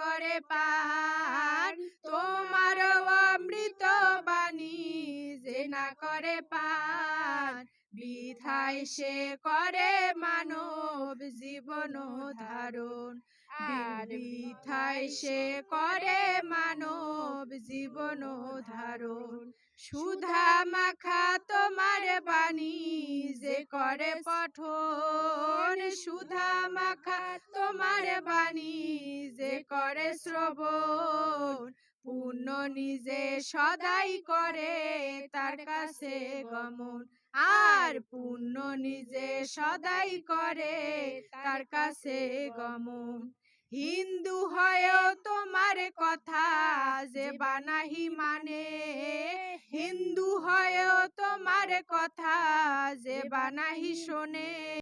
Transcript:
করে পান, তোমার অমৃত বাণী যে না করে পান, বিধায় সে করে মানব জীবন ধারণ। আর বিধায় সে করে মানব জীবন ধারণ। সুধা মাখা তোমার বাণী যে করে পঠন, সুধা মাখা তোমার বাণী যে করে শ্রবণ, পুণ্য নিজে সদাই করে তার কাছে গমন। আর পুণ্য নিজে সদাই করে তার কাছে গমন। হিন্দু হয়েও তোমার কথা যে বানাহি মানে, হিন্দু হয়েও তোমার কথা যে বানাহি শোনে।